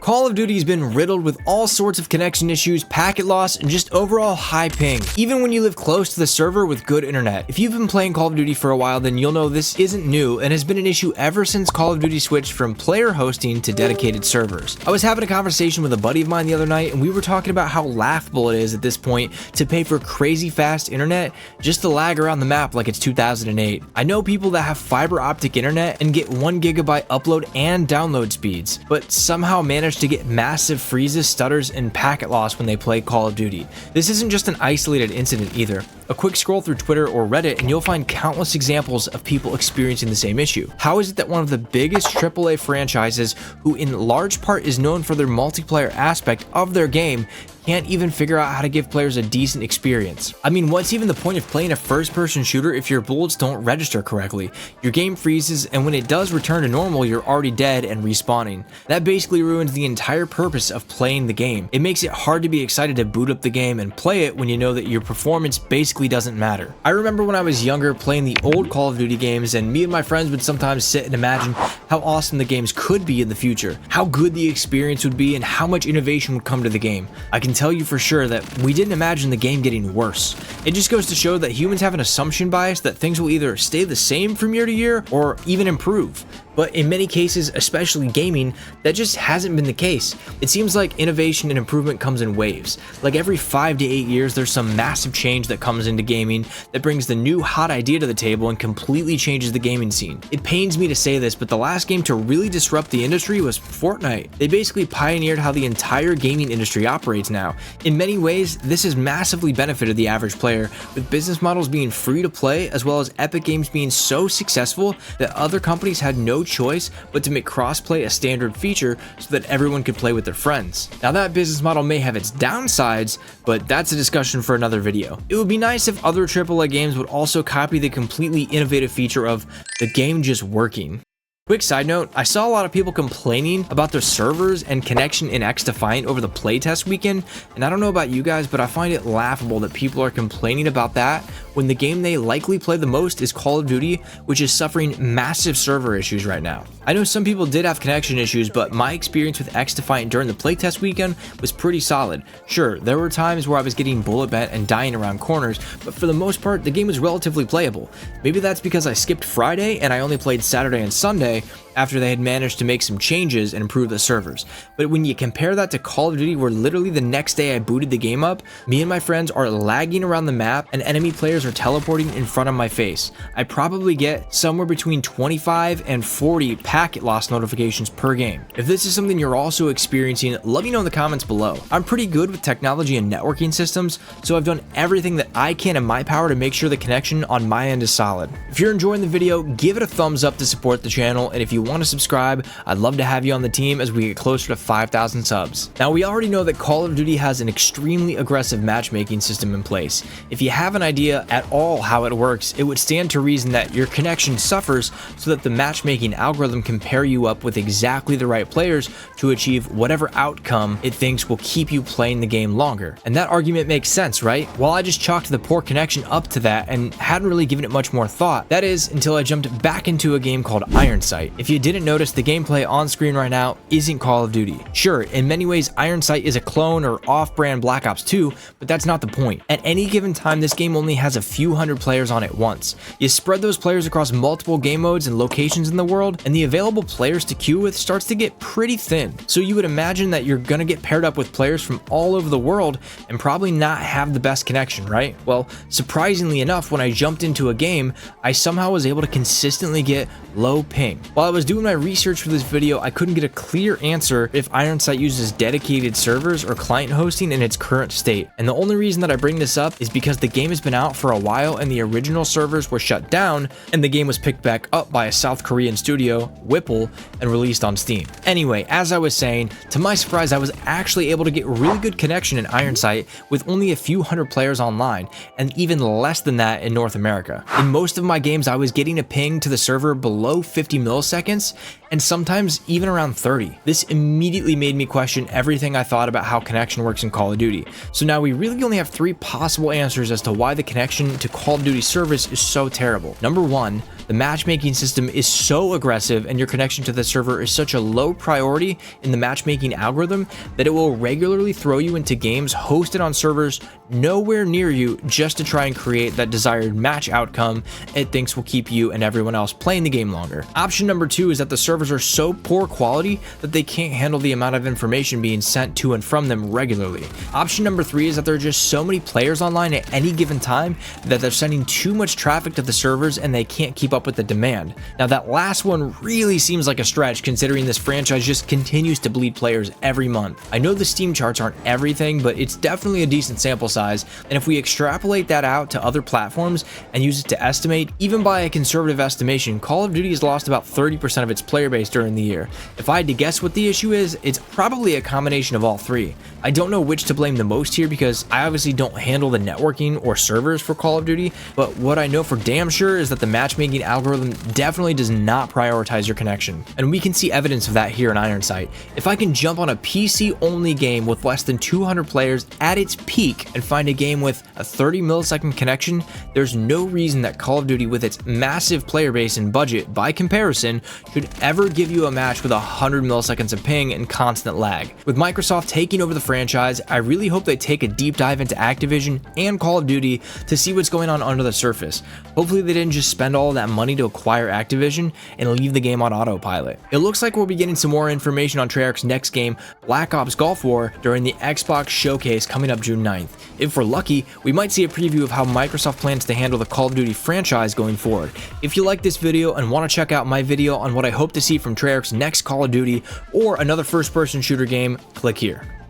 Call of Duty has been riddled with all sorts of connection issues, packet loss, and just overall high ping, even when you live close to the server with good internet. If you've been playing Call of Duty for a while, then you'll know this isn't new and has been an issue ever since Call of Duty switched from player hosting to dedicated servers. I was having a conversation with a buddy of mine the other night, and we were talking about how laughable it is at this point to pay for crazy fast internet just to lag around the map like it's 2008. I know people that have fiber optic internet and get 1 gigabyte upload and download speeds, but somehow manage to get massive freezes, stutters, and packet loss when they play Call of Duty. This isn't just an isolated incident either. A quick scroll through Twitter or Reddit and you'll find countless examples of people experiencing the same issue. How is it that one of the biggest AAA franchises, who in large part is known for their multiplayer aspect of their game, can't even figure out how to give players a decent experience? I mean, what's even the point of playing a first-person shooter if your bullets don't register correctly? Your game freezes, and when it does return to normal, you're already dead and respawning. That basically ruins the entire purpose of playing the game. It makes it hard to be excited to boot up the game and play it when you know that your performance basically doesn't matter. I remember when I was younger playing the old Call of Duty games, and me and my friends would sometimes sit and imagine how awesome the games could be in the future, how good the experience would be, and how much innovation would come to the game. I can tell you for sure that we didn't imagine the game getting worse. It just goes to show that humans have an assumption bias that things will either stay the same from year to year or even improve. But in many cases, especially gaming, that just hasn't been the case. It seems like innovation and improvement comes in waves. Like every 5 to 8 years, there's some massive change that comes into gaming that brings the new hot idea to the table and completely changes the gaming scene. It pains me to say this, but the last game to really disrupt the industry was Fortnite. They basically pioneered how the entire gaming industry operates now. In many ways, this has massively benefited the average player, with business models being free to play, as well as Epic Games being so successful that other companies had no choice but to make crossplay a standard feature so that everyone could play with their friends. Now, that business model may have its downsides, but that's a discussion for another video. It would be nice if other AAA games would also copy the completely innovative feature of the game just working. Quick side note, I saw a lot of people complaining about their servers and connection in XDefiant over the playtest weekend, and I don't know about you guys, but I find it laughable that people are complaining about that when the game they likely play the most is Call of Duty, which is suffering massive server issues right now. I know some people did have connection issues, but my experience with XDefiant during the playtest weekend was pretty solid. Sure, there were times where I was getting bullet bent and dying around corners, but for the most part, the game was relatively playable. Maybe that's because I skipped Friday and I only played Saturday and Sunday after they had managed to make some changes and improve the servers. But when you compare that to Call of Duty, where literally the next day I booted the game up, me and my friends are lagging around the map and enemy players are teleporting in front of my face. I probably get somewhere between 25 and 40 packet loss notifications per game. If this is something you're also experiencing, let me know in the comments below. I'm pretty good with technology and networking systems, so I've done everything that I can in my power to make sure the connection on my end is solid. If you're enjoying the video, give it a thumbs up to support the channel, and if you want to subscribe, I'd love to have you on the team as we get closer to 5,000 subs. Now, we already know that Call of Duty has an extremely aggressive matchmaking system in place. If you have an idea at all how it works, it would stand to reason that your connection suffers so that the matchmaking algorithm can pair you up with exactly the right players to achieve whatever outcome it thinks will keep you playing the game longer. And that argument makes sense, right? Well, I just chalked the poor connection up to that and hadn't really given it much more thought. That is, until I jumped back into a game called Ironsight. If you didn't notice, the gameplay on screen right now isn't Call of Duty. Sure, in many ways, Ironsight is a clone or off-brand Black Ops 2, but that's not the point. At any given time, this game only has a few hundred players on it once. You spread those players across multiple game modes and locations in the world, and the available players to queue with starts to get pretty thin. So you would imagine that you're gonna get paired up with players from all over the world and probably not have the best connection, right? Well, surprisingly enough, when I jumped into a game, I somehow was able to consistently get low ping. While I was doing my research for this video, I couldn't get a clear answer if Ironsight uses dedicated servers or client hosting in its current state. And the only reason that I bring this up is because the game has been out for a while and the original servers were shut down, and the game was picked back up by a South Korean studio, Whipple, and released on Steam. Anyway, as I was saying, to my surprise, I was actually able to get really good connection in Ironsight with only a few hundred players online, and even less than that in North America. In most of my games, I was getting a ping to the server below 50 milliseconds, and sometimes even around 30. This immediately made me question everything I thought about how connection works in Call of Duty. So now we really only have 3 possible answers as to why the connection to Call of Duty servers is so terrible. Number 1, the matchmaking system is so aggressive and your connection to the server is such a low priority in the matchmaking algorithm that it will regularly throw you into games hosted on servers nowhere near you just to try and create that desired match outcome it thinks will keep you and everyone else playing the game longer. Option number 2 is that the servers are so poor quality that they can't handle the amount of information being sent to and from them regularly. Option number 3 is that there are just so many players online at any given time that they're sending too much traffic to the servers and they can't keep up with the demand. Now that last one really seems like a stretch considering this franchise just continues to bleed players every month. I know the Steam charts aren't everything, but it's definitely a decent sample size, and if we extrapolate that out to other platforms and use it to estimate, even by a conservative estimation, Call of Duty has lost about 30% of its player base during the year. If I had to guess what the issue is, it's probably a combination of all 3. I don't know which to blame the most here because I obviously don't handle the networking or servers for Call of Duty, but what I know for damn sure is that the matchmaking algorithm definitely does not prioritize your connection, and we can see evidence of that here in Ironsight. If I can jump on a PC-only game with less than 200 players at its peak and find a game with a 30 millisecond connection, there's no reason that Call of Duty with its massive player base and budget by comparison should ever give you a match with 100 milliseconds of ping and constant lag. With Microsoft taking over the franchise, I really hope they take a deep dive into Activision and Call of Duty to see what's going on under the surface. Hopefully they didn't just spend all of that money to acquire Activision and leave the game on autopilot. It looks like we'll be getting some more information on Treyarch's next game, Black Ops Gulf War, during the Xbox Showcase coming up June 9th. If we're lucky, we might see a preview of how Microsoft plans to handle the Call of Duty franchise going forward. If you like this video and want to check out my video on what I hope to see from Treyarch's next Call of Duty or another first-person shooter game, click here.